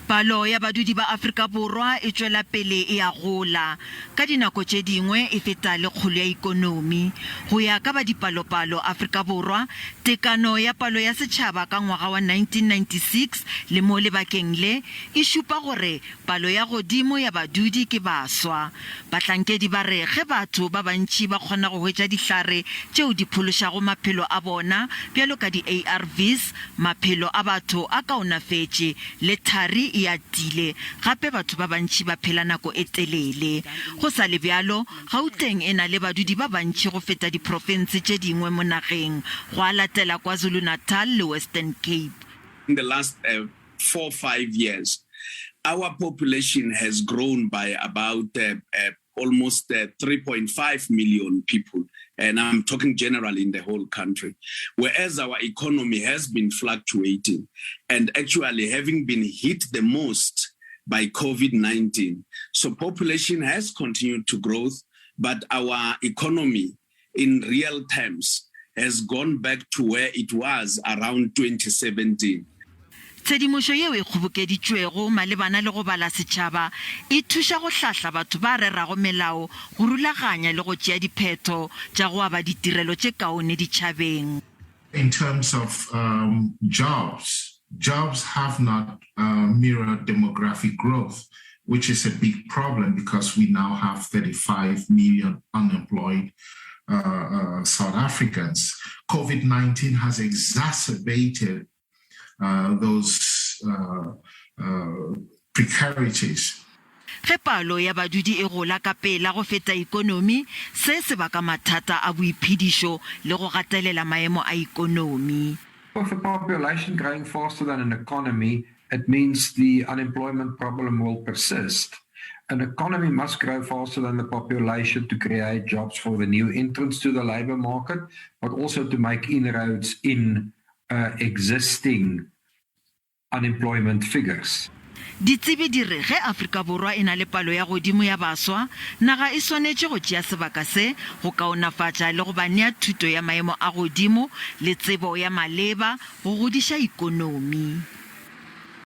Palo ya badudi ba Afrika Borwa e tswela pele e a gola ka dinako tše dingwe e feta le kgolo ya ikonomi go ya ka ba dipalopalo Afrika Borwa tekano ya palo ya setshaba ka ngwaga wa 1996 le mo lebakeng le e šupa gore palo ya godimo ya badudi ke baswa batlankedi ba re ge batho ba bantši ba kgona go hwetša dihlare tšeo di phološago maphelo a bona bjalo ka di-ARVs maphelo a batho a kaonafetše le thari e atile gape batho ba bantši ba phela nako e telele go sa le bjalo Gauteng e na le badudi ba bantši go feta diprofense tše dingwe mo nageng go a latela KwaZulu-Natal le Western Cape. In the last 4-5 years, our population has grown by about almost 3.5 million people. And I'm talking generally in the whole country, whereas our economy has been fluctuating and actually having been hit the most by COVID-19. So population has continued to grow, but our economy in real terms has gone back to where it was around 2017. Tshedimošo yeo e kgobokeditšwego malebana le go bala setšhaba e thuša go hlahla batho ba rerago melao go rulaganya le go tšea diphetho tša go aba ditirelo tše kaone ditšhabeng. In terms of jobs have not mirrored demographic growth, which is a big problem because we now have 35 million unemployed South Africans. COVID-19 has exacerbated those precarities. Ge palo ya badudi e gola ka pela go feta ikonomi se se baka mathata a boiphidiso le go gatelela maemo a ikonomi. With a population growing faster than an economy, it means the unemployment problem will persist. An economy must grow faster than the population to create jobs for the new entrants to the labor market, but also to make inroads in existing unemployment figures. Ditsebi di re ge Afrika Borwa e na le palo ya godimo ya baswa naga e swanetše go tšea sebaka se go kaonafatša le go ba nea thuto ya maemo a godimo le tsebo ya maleba go godiša ikonomi.